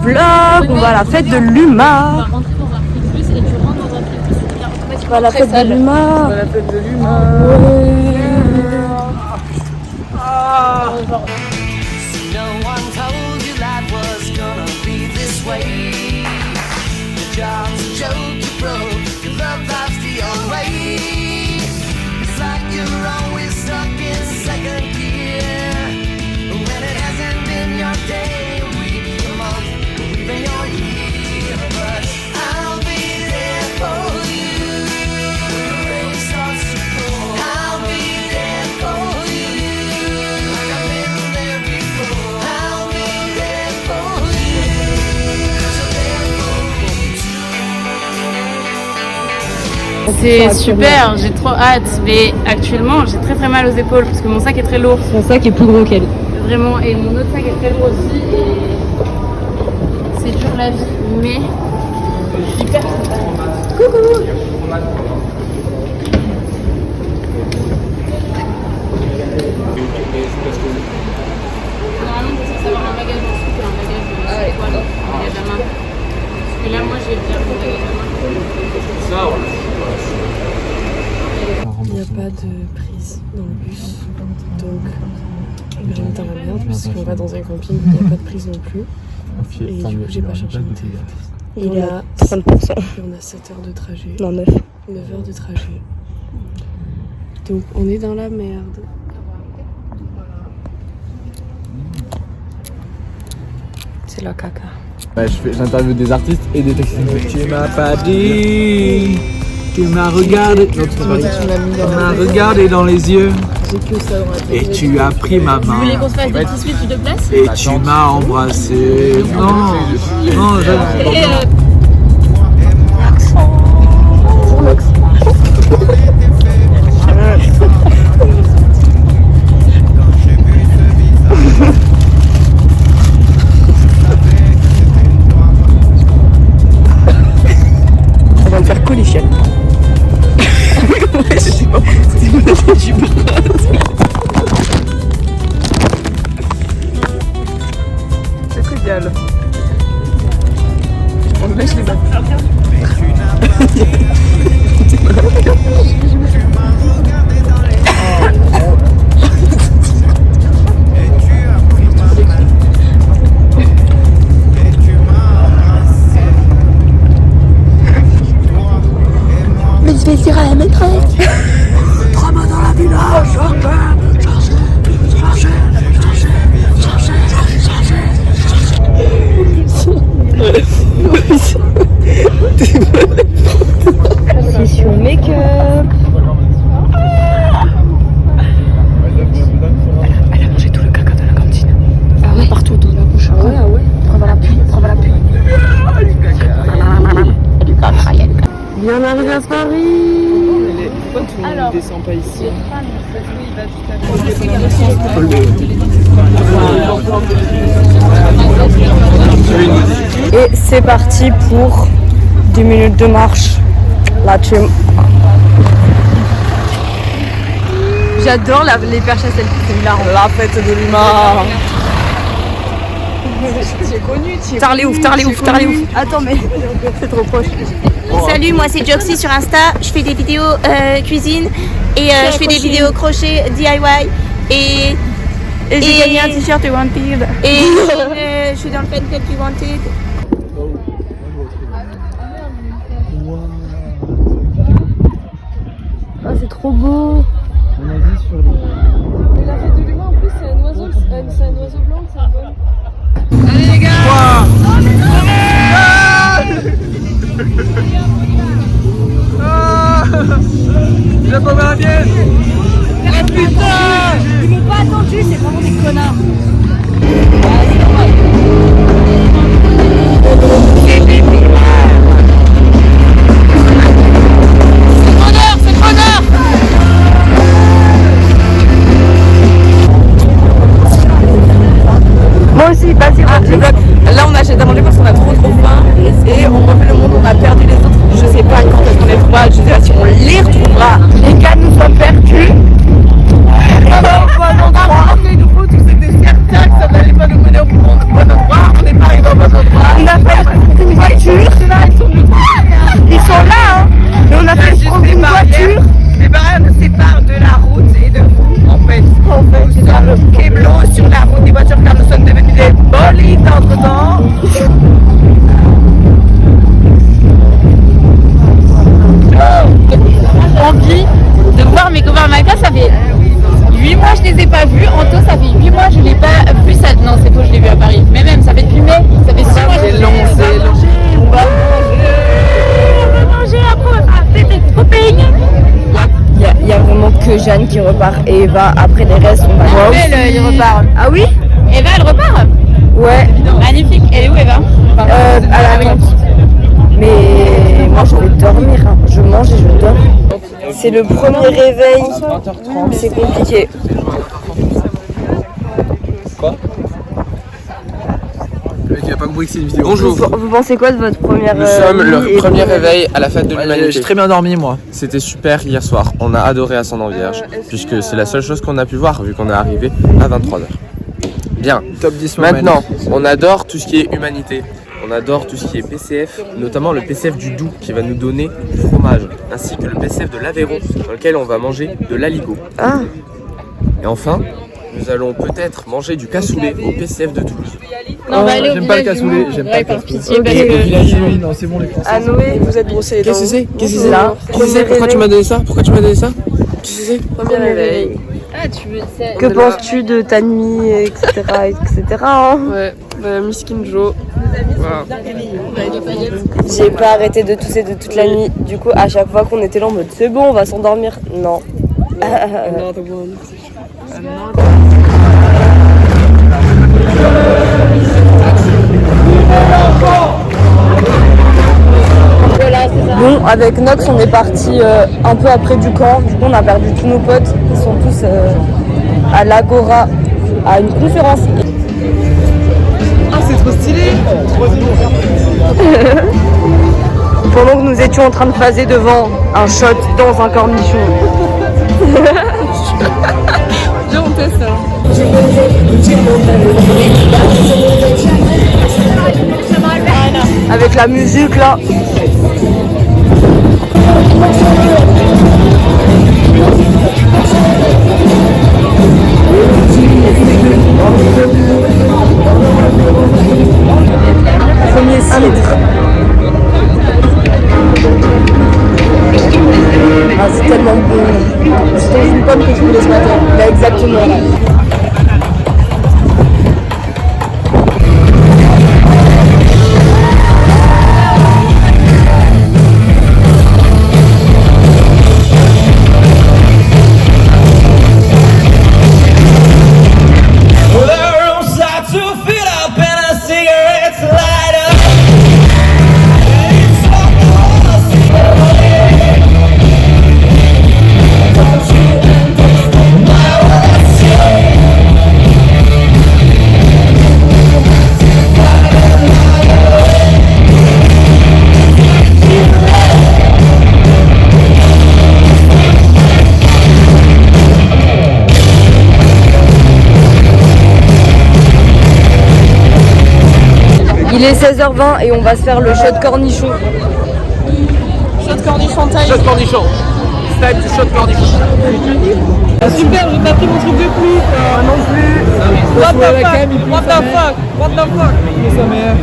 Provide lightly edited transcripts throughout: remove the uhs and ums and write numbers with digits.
vlog, on va à la fête de l'UMA. On va à la fête de l'UMA. À la fête de l'UMA. C'est super, j'ai trop hâte, mais actuellement j'ai très mal aux épaules parce que mon sac est très lourd. Mon sac est plus gros qu'elle. Vraiment, et mon autre sac est très lourd aussi et c'est dur la vie, mais je suis hyper contente. Coucou. Normalement, c'est savoir un bagage en dessous qu'un bagage un bagage à main. Parce que là, moi, j'ai bien mon bagage à main. Il n'y a pas de prise dans le bus, donc vraiment dans la merde parce qu'on va dans un camping, il n'y a pas de prise non plus. Et du coup, j'ai pas cherché mon téléphone. Il est à 30%. Et on a 7 heures de trajet. Non, 9. 9 heures de trajet. Donc on est dans la merde. C'est la caca. Ouais, j'interviewe des artistes et des taxis. Tu m'as pas dit, tu m'as regardé, tu m'as regardé dans les yeux et tu as pris ma main. Vous voulez qu'on se fasse des petits switches de place? Et tu m'as embrassé. Non, non, On va me faire colifier. Je sais pas. C'est mon avis du bras. C'est trivial. On lâche les battes. Mais je vais dire à la maîtresse. 3 mots dans la village. Session make-up. Elle a mangé tout le caca de la cantine. Ah ouais, partout dans la bouche. Ah ouais, ah ouais. Preuve à l'appui, preuve à l'appui. Bien arrivé à Paris. Pourquoi tout le monde ne descend pas ici? Et c'est parti pour 10 minutes de marche. La team. J'adore les perches à selfie, c'est hilarant. La fête de l'UMA. J'ai connu, Tarlé ouf. Attends, mais c'est trop proche. Salut, moi c'est Joxy sur Insta, je fais des vidéos cuisine et je fais des vidéos crochet DIY et j'ai gagné un t-shirt Wanted et je suis dans le fan club du Wanted. Ah, c'est trop beau. Mais la fête de l'humain en plus c'est un oiseau blanc, c'est un vol. Allez les gars. Je vais pas la mienne. Ah putain, ils m'ont pas attendu, c'est vraiment des connards. Moi aussi, vas-y, je bloque. Là, on achète à manger parce qu'on a trop faim et on refait le monde, on a perdu les autres. Je sais pas quand est-ce qu'on les retrouvera, je sais pas si on les retrouvera. Les gars nous ont perdus. On va nous ramener nouveau, tous ces repart. Et Eva, après les restes, on va... Elle, il repart. Ah oui? Eva, elle repart. Ouais. Magnifique. Elle est où, Eva? À la tente. Mais moi, je vais dormir. Hein. Je mange et je dors. C'est le premier réveil. C'est compliqué. Quoi? Le mec il a pas compris que c'est une vidéo. Bonjour. Vous pensez quoi de votre première Nous sommes le premier réveil à la fête de l'humanité. J'ai très bien dormi moi. C'était super hier soir. On a adoré Ascendant Vierge puisque c'est la seule chose qu'on a pu voir vu qu'on est arrivé à 23h. Bien. Top 10 moment. Maintenant, on adore tout ce qui est humanité. On adore tout ce qui est PCF, notamment le PCF du Doubs qui va nous donner du fromage, ainsi que le PCF de l'Aveyron dans lequel on va manger de l'aligot. Ah. Et enfin, nous allons peut-être manger du cassoulet au PCF de Toulouse. Non, on va aller au J'aime pas le village du cassoulet, Mans. j'aime pas Ouais, le par cassoulet. pitié, parce Et au que... village Oui, non, c'est bon les Français. Ah Noé, vous êtes brossé les dents. Qu'est-ce que c'est? Qu'est-ce que c'est? Là. Qu'est-ce que c'est? Pourquoi tu m'as donné ça? Pourquoi tu m'as donné ça? Qu'est-ce que c'est? Premier réveil. Ah, tu veux... Que penses-tu de ta nuit, etc. Hein Ouais, Miskin Joe. J'ai pas arrêté de tousser de toute la nuit. Du coup, à chaque fois qu'on était là en mode c'est bon, on va s'endormir. Non. Bon, avec Nox, on est parti un peu après du camp. Du coup, on a perdu tous nos potes. Ils sont tous à l'Agora, à une conférence. Ah, c'est trop stylé. Pendant que nous étions en train de phaser devant un shot dans un cornichon. Viens, on teste ça. Avec la musique là. Premier cidre. Ah, c'est tellement bon. C'était une pomme que je voulais ce matin. Bah, exactement. Il est 16h20 et on va se faire le shot cornichon. Shot cornichon taille. Shot cornichon. Style du shot cornichon. Super, j'ai pas pris mon truc de pluie. Non plus. What the fuck? What the fuck? What the fuck? Sa mère.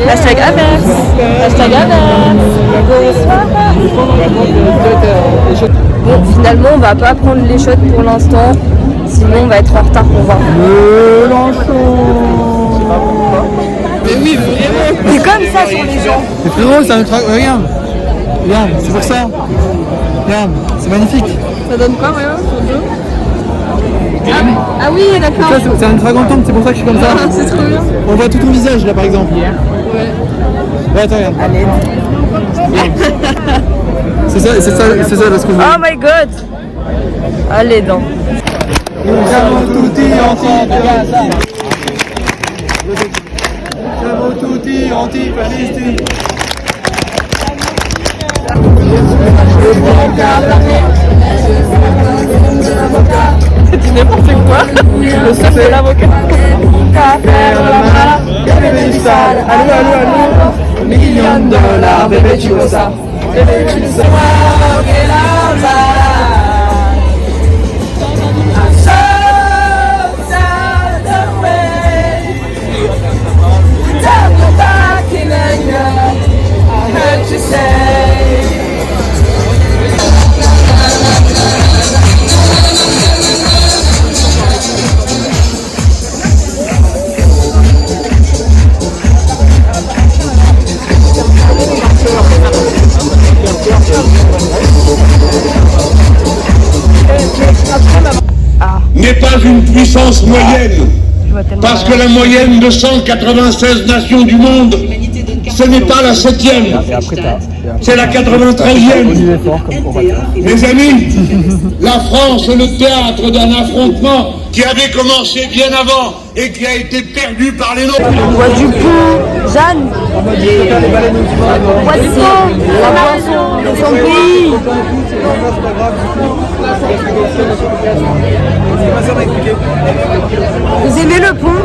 Hashtag Averse. Hashtag Averse. Bon, finalement, on va pas prendre les shots pour l'instant. Sinon, on va être en retard pour voir. Mais oui, vraiment. C'est comme ça sur les gens. Mais frérot, c'est un truc. Regarde. Regarde, c'est pour ça. Regarde, c'est magnifique. Ça donne quoi, Mario, sur Joe? Ah oui, d'accord. Ça, c'est un dragon c'est pour ça que je suis comme ça. Ah, c'est trop bien. On voit tout ton visage là par exemple. Ouais. Ouais, attends, regarde. C'est ça parce que vous. Oh my god. Allez, donc. Siamo tutti antifascisti. Siamo tutti antifascisti. C'est n'importe quoi. Le seul de l'avocat. Allô, allô, allô. $1,000,000, bébé, tu vois ça. Bébé, tu sais. pas une puissance moyenne. Parce que la moyenne de 196 nations du monde, ce n'est pas la 7e, c'est la 93e. Mes amis, la France est le théâtre d'un affrontement qui avait commencé bien avant et qui a été perdu par les nôtres. Bois du pont, Jeanne. Bois du pont, la boisson de son pays. Vous aimez le pont?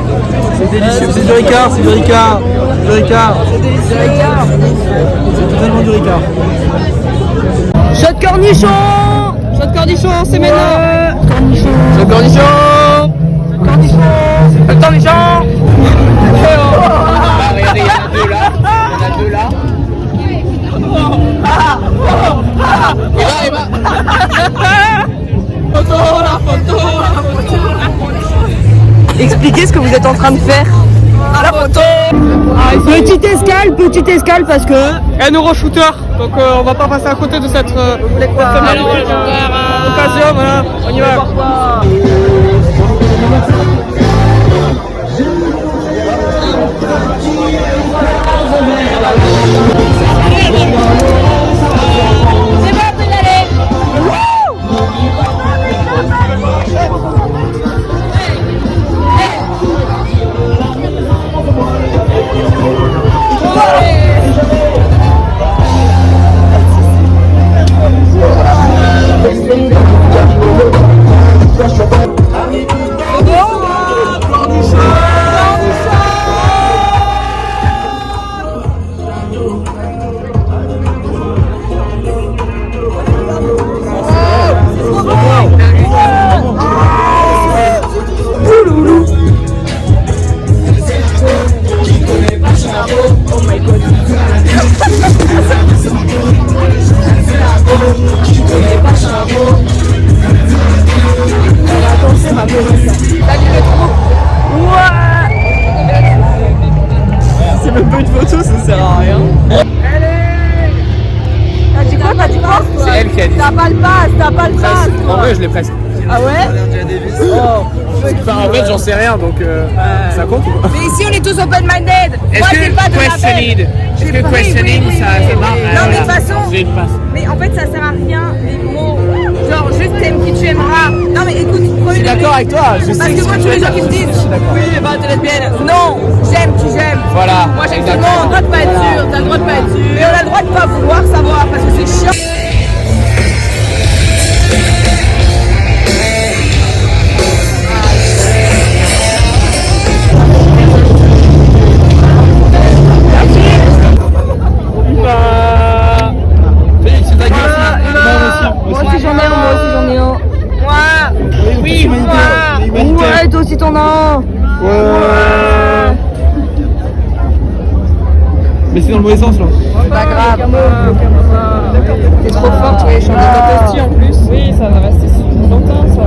C'est délicieux, c'est du Ricard, c'est du Ricard. Du Ricard. C'est délicieux, Ricard. C'est totalement du Ricard. Shot de cornichon. Shot de cornichon, c'est maintenant. Cornichon. Le cornichon. Le cornichon. Regardez, il y en a deux là. Il y en a deux là. Et va. Expliquez ce que vous êtes en train de faire. La photo. Petite escale parce que Un Euroshooter, donc on va pas passer à côté de cette occasion, voilà, on y va. C'est même pas une photo, ça sert à rien. T'as dit quoi? C'est elle qui a dit. T'as pas le pass, En vrai, je l'ai presque. Ah ouais? Enfin, en fait, j'en sais rien, donc ça compte ou pas? Mais ici on est tous open-minded. Moi c'est pas de la bête. Est-ce que questioning ça marche? Non mais de toute façon, J'ai une passe. mais en fait ça sert à rien les mots. Genre juste t'aimes qui tu aimeras. Non mais écoute, Je suis d'accord avec toi, je sais parce que ce moi que tous tu les veux gens qui dire. me disent oui bah t'es lesbienne. Non, j'aime qui j'aime. Voilà. Moi j'aime tout le monde. T'as le droit de pas être sûr, t'as le droit de pas être sûr. Mais on a le droit de pas vouloir savoir parce que c'est chiant. Félix, c'est ta gueule. Moi aussi j'en ai un. Oui, moi. Ouais, toi aussi t'en as un. Mais c'est dans le mauvais sens là. Pas grave. T'es trop fort, tu vas échanger ta posture en plus. Oui, ça va rester longtemps ça.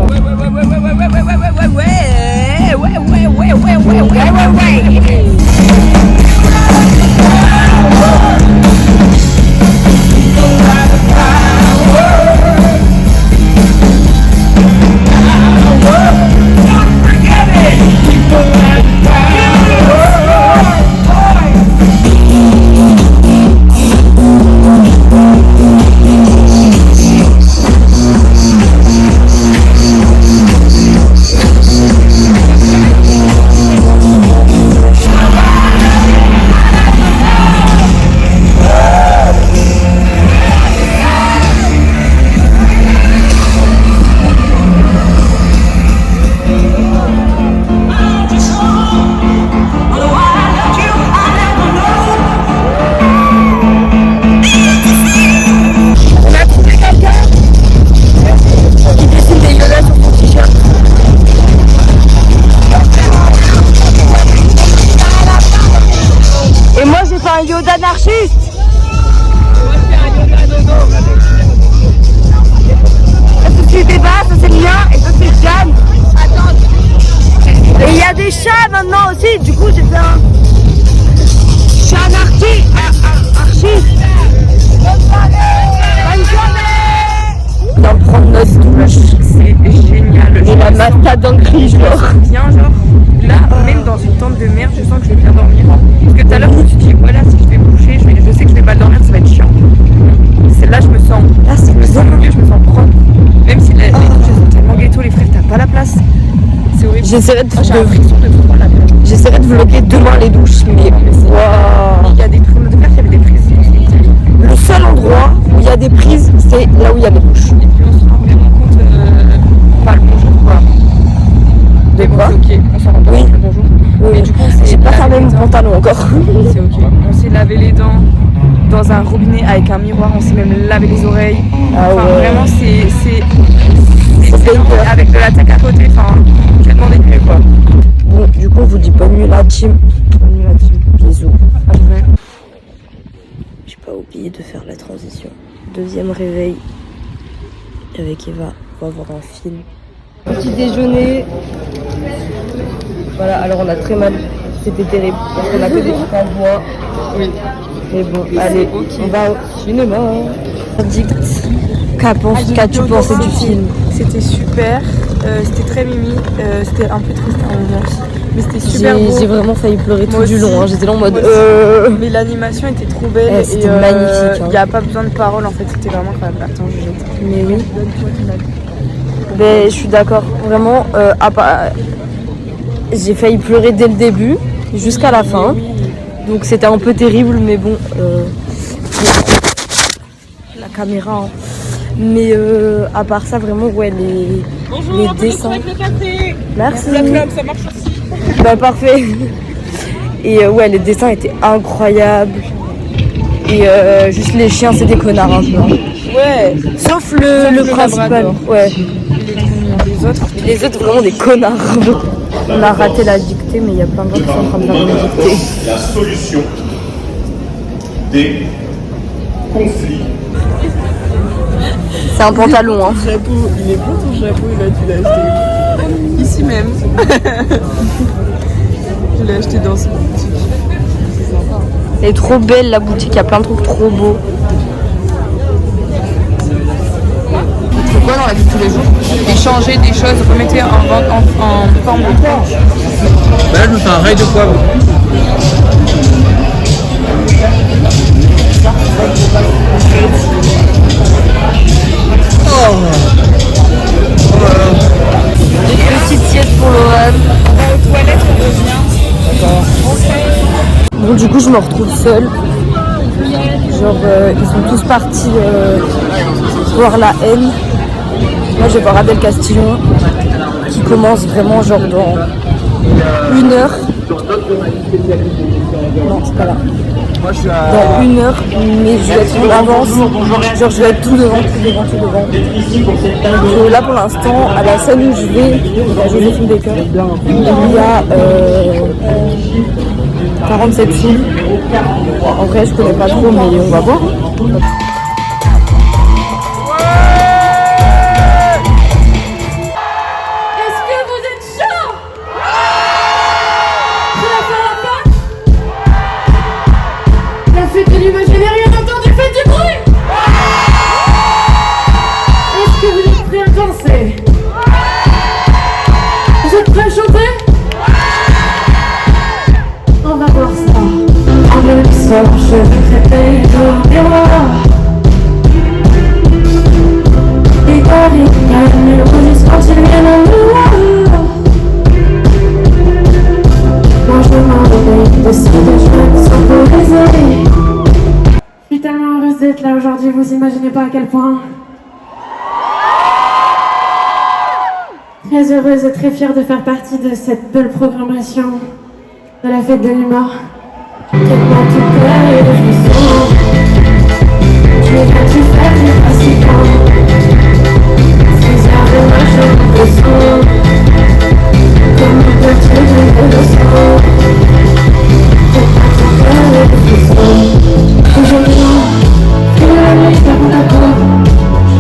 Et moi j'ai fait un Yoda anarchiste. Ça c'est le débat, ça c'est le mien et ça c'est Jeanne. Et il y a des chats maintenant aussi, du coup j'ai fait un chat anarchiste. Bonne soirée. vient prendre notre douche. C'est génial. Et la mata dinguerie, genre. Bien, genre, là, même dans une tente de merde, je sens que je vais bien dormir. Parce que tout à l'heure, tu te dis, voilà, si je vais bouger, je sais que je vais pas dormir, ça va être chiant. Là, je me sens. Là, c'est bizarre. Je me sens propre. Même si les douches sont tellement ghetto, les frères, t'as pas la place. C'est horrible. J'essaierai de vlogger demain les douches, mais waouh. Il y a des prises. De faire qu'il y avait des prises. Le seul endroit où il y a des prises, c'est là où il y a des douches. Et puis on se rend vraiment compte, pas le bonjour quoi. De quoi? C'est ok, on s'en rend pas compte le bonjour. Oui. Mais du coup, j'ai pas fermé mon pantalon encore. C'est ok. On s'est lavé les dents dans un robinet avec un miroir, on s'est même lavé les oreilles. Ah Enfin, ouais. vraiment, c'est avec de la tech à côté, enfin, tellement dégueu quoi. Bon, du coup, on vous dit bonne nuit la team. Bonne nuit là-dessus. Bisous. Après. J'ai pas oublié de faire la transition. Deuxième réveil avec Eva. On va voir un film. Petit déjeuner. Voilà, alors on a très mal. C'était terrible. Parce qu'on a que des trucs en bois. Oui. Mais bon, allez, on va au cinéma. Verdict. Qu'as-tu pensé du film? C'était super, c'était très mimi, c'était un peu triste à un moment aussi. Mais c'était super beau. J'ai vraiment failli pleurer tout Moi du aussi. long. Hein. J'étais là en mode. Mais l'animation était trop belle et c'était magnifique. Il n'y a pas besoin de paroles en fait, c'était vraiment incroyable. Attends, je jette. Mais oui. Ben, je suis d'accord. Vraiment, j'ai failli pleurer dès le début jusqu'à la fin. Donc c'était un peu terrible, mais bon. La caméra. Hein. Mais à part ça, vraiment, ouais, les dessins. Merci. La club, ça marche aussi. Bah parfait. Et ouais, les dessins étaient incroyables. Et juste les chiens, c'est des connards un peu. Hein. Ouais, Sauf le principal. Ouais. Les autres, vraiment des connards. On a raté la dictée, mais il y a plein de gens qui sont en train de faire une dictée. La solution des conflits. C'est un pantalon, hein. chapeau, il est beau ton chapeau, là tu l'as acheté. Ici même. Je l'ai acheté dans ce boutique. C'est sympa. Elle est trop belle la boutique, il y a plein de trucs trop beaux. C'est quoi dans la vie de tous les jours? Échanger des choses, remettez en forme de quoi? Bah là, je me fais un rail de poivre. Petite sieste pour Laurent. On va aux toilettes, on revient. D'accord. Bon, du coup, je me retrouve seule. Genre, ils sont tous partis voir La Haine. Moi, je vais voir Adèle Castillon, qui commence vraiment genre dans 1 heure. Non, c'est pas là. Moi, je suis à. Dans 1 heure, mais je vais être en avance. Genre, je vais être tout devant. Donc, là, pour l'instant, à la scène où je vais, il y a Joséphine Baker. Il y a 47 films. En vrai, je connais pas trop, mais on va voir. Est-ce que vous êtes chaud? Prêt à faire la fête? La fête de l'image, je n'ai rien entendu, faites du bruit! Est-ce que vous êtes prêts à danser? Vous êtes prêts à chanter? On va voir ça. En le sort, je me réveille au miroir. Et Paris, calme, rouge, quand il vient dans le noir. Moi je m'en réveille, décide de jouer sans poésie. Je suis tellement heureuse d'être là aujourd'hui, vous imaginez pas à quel point. Très heureuse et très fière de faire partie de cette belle programmation de la fête de l'humour. Tellement tout cœur et de frissons. Tu es là, tu fais du pratiquant. 6 heures de marche au son. Comme une voiture de leçons. Tellement tout cœur et de frissons. Aujourd'hui, fais de la nuit, t'as mon accord.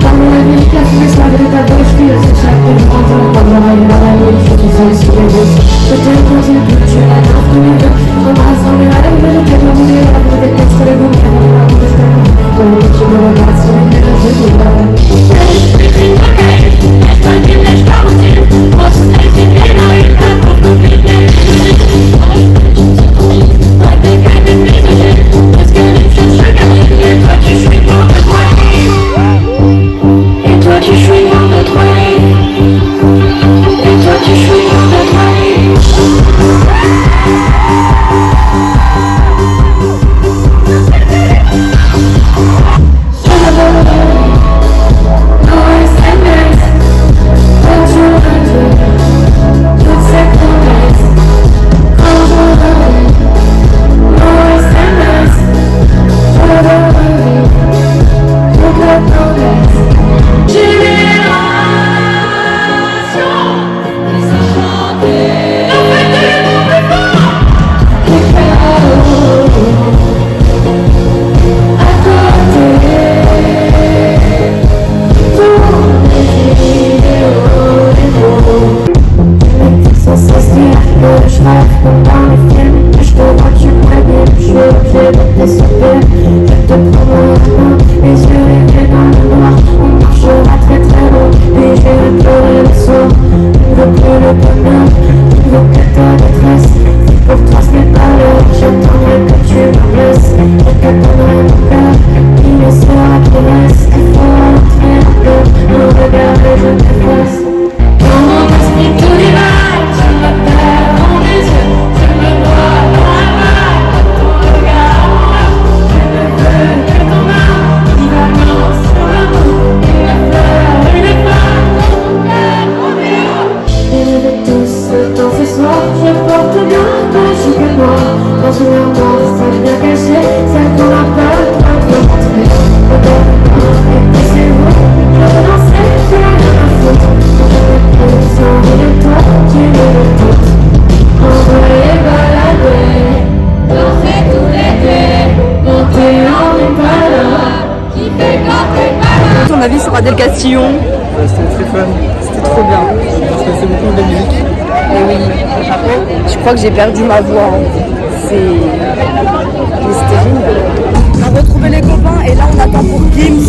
Dans mon avis, la fumée soir de ta bouche, puis elle s'échappe et prend ton temps dans la nuit, je te sens sous les yeux. Je te continue, tu es la danse de mes deux. On va rassembler la lèvre, je t'aime dans mon délire, je déteste les bouquins, je t'aime. Comme tu me regardes sur les yeux, je te que je rêve comme dans les films. Que je te vois, tu m'animes. Je suis obligée de te souper. Je te prends la main, les yeux rivés dans le noir. On marchera très très loin, puis j'irai pleurer le soir. Je ne veux plus le bonheur, je ne veux que ta détresse. Si pour toi ce n'est pas l'heure, j'attendrai que tu me blesses. Et que donnerai mon cœur, il ne sera qui reste. Il faut rentrer un peu, un regard et je t'efface. Dans mon esprit tout divers, je me perds dans les yeux. Je me vois dans la vague, ton regard. Je ne veux que ton âme, qui m'annonce sur l'amour. Une fleur, une femme, dans mon cœur, Roméo. Et de tous dans ce soir, je porte bien magiquement dans une armoire, celle bien cachée, celle qu'on a peur de montrer. Et puis c'est vous, je veux danser, plus rien à foutre. Quand je t'ai pris de toi, tu me le doutes. Envoyer balader, danser tout l'été, monter en Impala, qui fait quand t'es pas là. Ton avis sur Adèle Castillon? C'était très fun. C'était trop bien. Parce que c'est beaucoup de musique. Mais oui, je crois que j'ai perdu ma voix. Hein. Mais c'était génial. On a retrouvé les copains et là on attend pour Gims.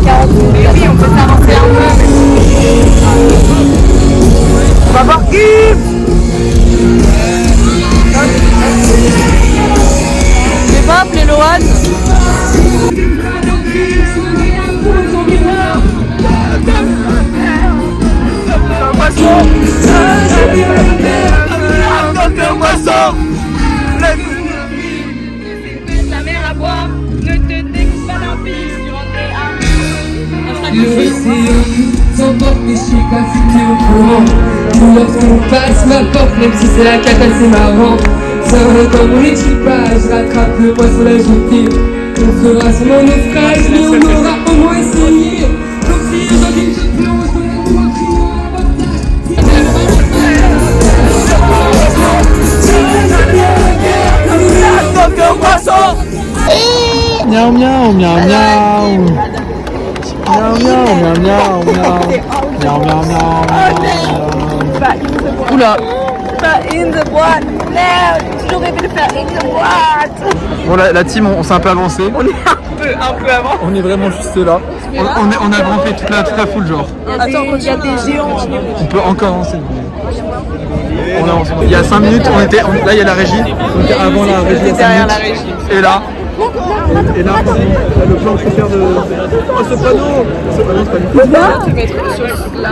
40 minutes. Mais oui, on peut s'avancer un peu. On va voir Gims. Je vais pas appeler Lohan. La mer à boire, ne te découpe pas d'un fils, tu rentrais L'océan s'emporte mes chics à fumer au courant. Nous lorsqu'on passe ma porte, même si c'est la cata, c'est marrant. Seul dans mon équipage, rattrape le poisson la jetée. On fera sur mon naufrage, mais on aura au moins essayé. Donc si aujourd'hui je plonge dans la noix Miaou miaou miaou miaou. Miaou miaou miaou miaou miaou. Miaou miaou miaou. Oula. Pas in the boîte. Merde, j'ai toujours rêvé de faire in the boîte. Bon la team on s'est un peu avancé. On est un peu avant. On est vraiment juste là. On a vraiment fait toute la foule genre. Attends, il y a des géants. On peut encore avancer. On avance. Il y a 5 minutes, là il y a la régie. Donc avant la régie, il y a 5 derrière minutes. la régie. Et là, le plan que je peux faire de. Oh ce panneau c'est pas lui. Là, tu mettrais sur là.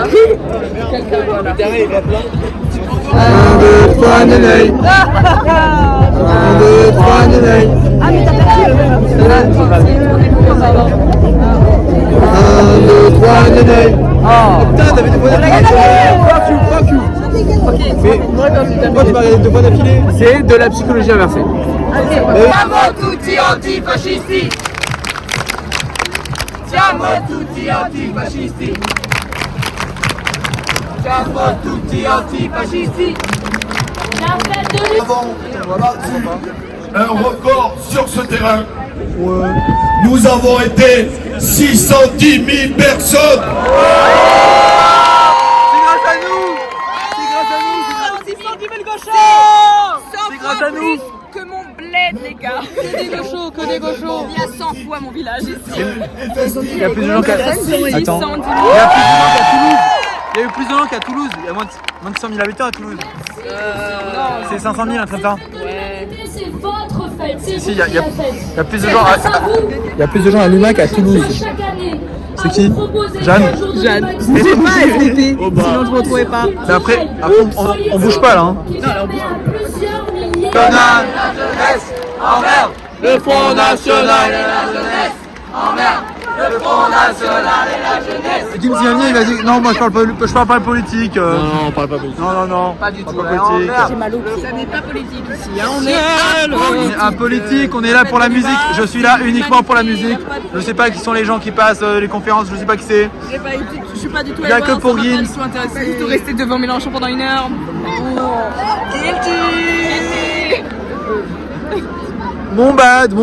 Quelqu'un voilà. Derrière il va plein. 1, 2, 3, néné. 1, 2, 3, néné. Ah mais t'as perdu. 1, 2, 3, néné. Oh putain, t'avais deux fois d'affilée. Fuck you. Mais pourquoi tu m'as regardé deux fois d'affilée? C'est de la psychologie inversée. Siamo tutti antifascisti! Siamo tutti antifascisti! Siamo tutti antifascisti! Un record sur ce terrain. Nous avons été 610 000 personnes. C'est grâce à nous. 610 000 gauchos. C'est grâce à nous. Que mon bled, les gars. Que des gauchos. Il y a 100 fois mon village ici. Il y a plus de gens qu'à Attends. Il y a eu plus de gens qu'à Toulouse. Il y a moins de 100 000 habitants à Toulouse. C'est 500 000 un train. C'est votre fête, c'est Si, il y a plus de gens il y a plus de gens à Lima qu'à Toulouse. C'est qui? Jeanne. Mais j'ai pas SVP, sinon je me retrouvais pas. Mais après on bouge pas là. Hein. National, la jeunesse, emmerde. Le Front National et la jeunesse, emmerde. Le Front National et la jeunesse. Kim Ziani il a dit non moi je parle pas de politique. Non on parle pas politique. Non. Pas du tout. Politique. J'ai mal au pied. Ça n'est pas politique ici. Hein. On est apolitique, on est là pour la musique. Je suis là uniquement pour la musique. Je sais pas qui sont les gens qui passent les conférences, je sais pas qui c'est. Je suis pas du tout. Il y a que pour Gims. Je suis intéressée. Pas du tout rester devant Mélenchon pendant 1 heure. Mon bad.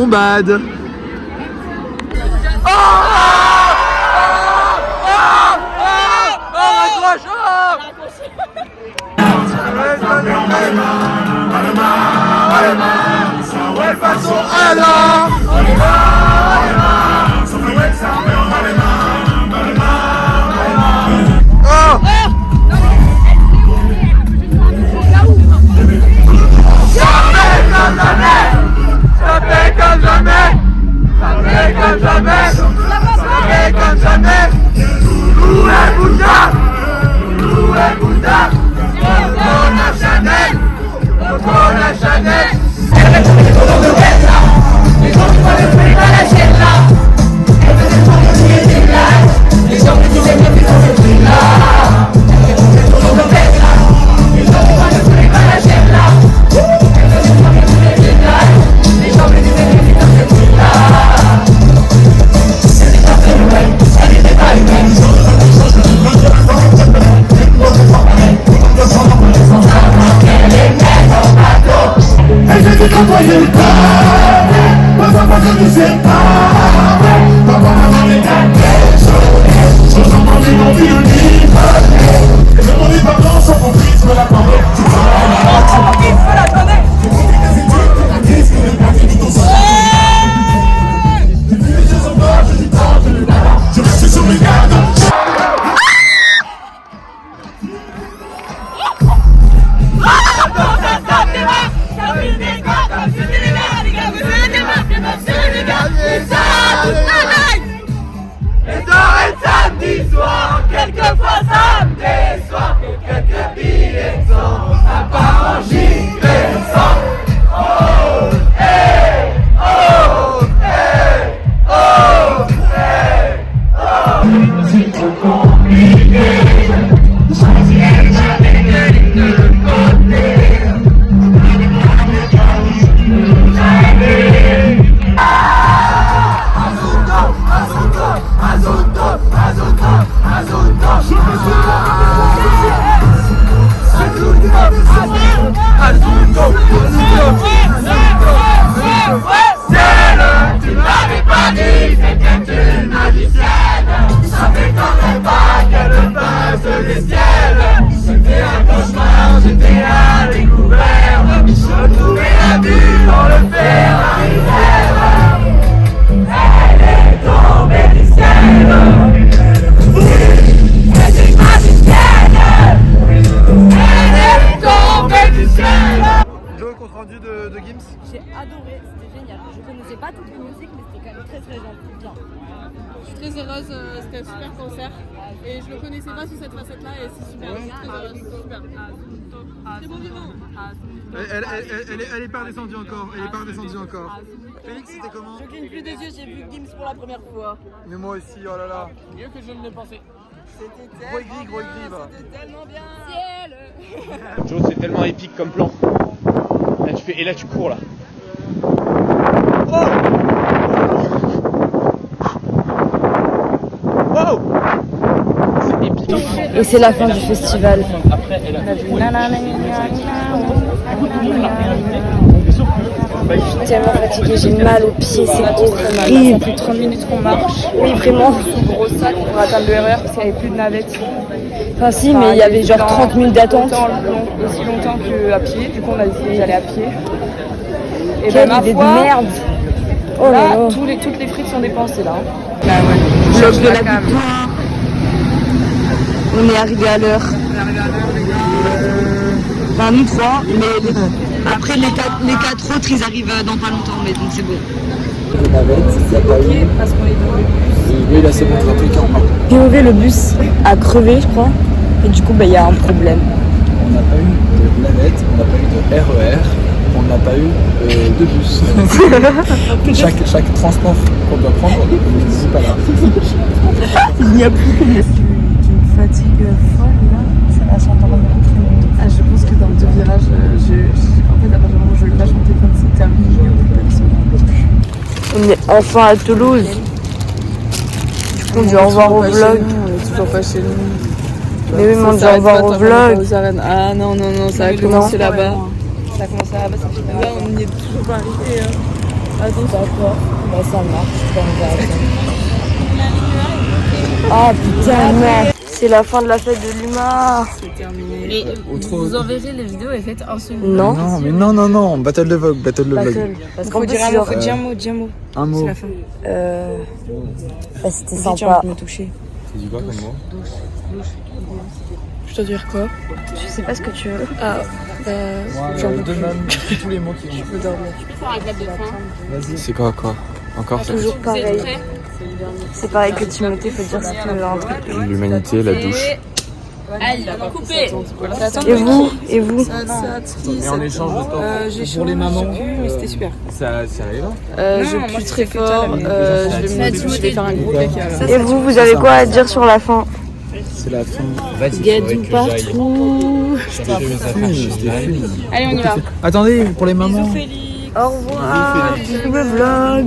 J'ai adoré, c'était génial. Je connaissais pas toutes les musiques, mais c'était quand même très bien. Je suis très heureuse, c'était un super concert. Et je le connaissais pas sous cette facette-là et c'est super. Je suis très heureuse, c'est super. Très bon vivant. Elle est pas redescendue encore. Félix, c'était comment? Je cligne plus des yeux, j'ai vu Gims pour la première fois. Mais moi aussi, oh là là. Mieux que je ne l'ai pensé. C'était Gros aigri, va. C'était tellement bien. Ciel. Joe, c'est tellement épique comme plan. Là, et là, tu cours là. Oh! C'est épique. Et c'est la fin du festival. Je suis tellement fatiguée, j'ai mal aux pieds, c'est horrible. Ça fait 30 minutes qu'on marche. Oui, vraiment. Gros sac pour atteindre le RER parce qu'il n'y avait plus de navette. Enfin si, mais il y avait genre 30 minutes d'attente. Aussi longtemps qu'à pied, du coup on a décidé d'aller à pied. Et Quelle ma idée foi, de merde. Oh là là, là. toutes les frites sont dépensées là. Bah ouais. Vlog de la victoire. On est arrivé à l'heure. Enfin nous trois, mais après les quatre autres ils arrivent dans pas longtemps, mais donc c'est bon. C'est ok parce qu'on est dans le bus. Oui, là c'est bon, dans tous les cas on part. POV, le bus a crevé je crois. Et du coup il y a un problème. On n'a pas eu de navette, on n'a pas eu de RER, on n'a pas eu de bus. chaque transport qu'on doit prendre, on n'est pas là. Il n'y a plus que une fatigue folle là, ça va s'entendre très longtemps. Ah, je pense que dans le deux virages, en fait à partir du moment où je lâche mon téléphone c'est terminé, il n'y a plus personne. On est enfin à Toulouse. Du coup on dit au revoir au vlog. On est toujours pas chez nous. Mais oui, mais on dit au revoir au vlog. Ah non, ça a commencé là-bas. Ça a commencé là-bas, ça finit là. On n'y est toujours pas arrivé. Attends, D'accord, bah ça marche, on verra ça. Ah putain, merde. C'est la fin de la fête de l'UMA. C'est terminé. Mais vous enverrez les vidéos et faites un seul. Non. Non, mais non, battle de Vogue, battle de Vogue. Battle. Parce qu'en Faut plus, dire un genre, mot, faut dire un mot, dis un mot. Un mot. C'est la fin. bah, c'était Vas-y, tu as sympa. envie de me toucher. Tu dis quoi comme mot? Je dois dire quoi? Je sais pas ce que tu veux. Ah, J'en veux deux mêmes, tous les mots qui je veux dormir. Faire un clap de fin. Vas-y. C'est quoi encore ça? Toujours Vous êtes pareil. prêts? C'est pareil que Timothée, faut dire si tu veux un truc. L'humanité, la douche. Allez, coupez. Et vous Et en échange de temps. J'ai chaud, Pour les mamans. je sais plus, mais c'était super. Ça arrive. Je pue très fort, je vais faire un gros caca. Et vous avez quoi à dire sur la fin? C'est la fin. Gadou partout. Allez, on y va. Attendez, pour les mamans. Au revoir. Bisous le vlog.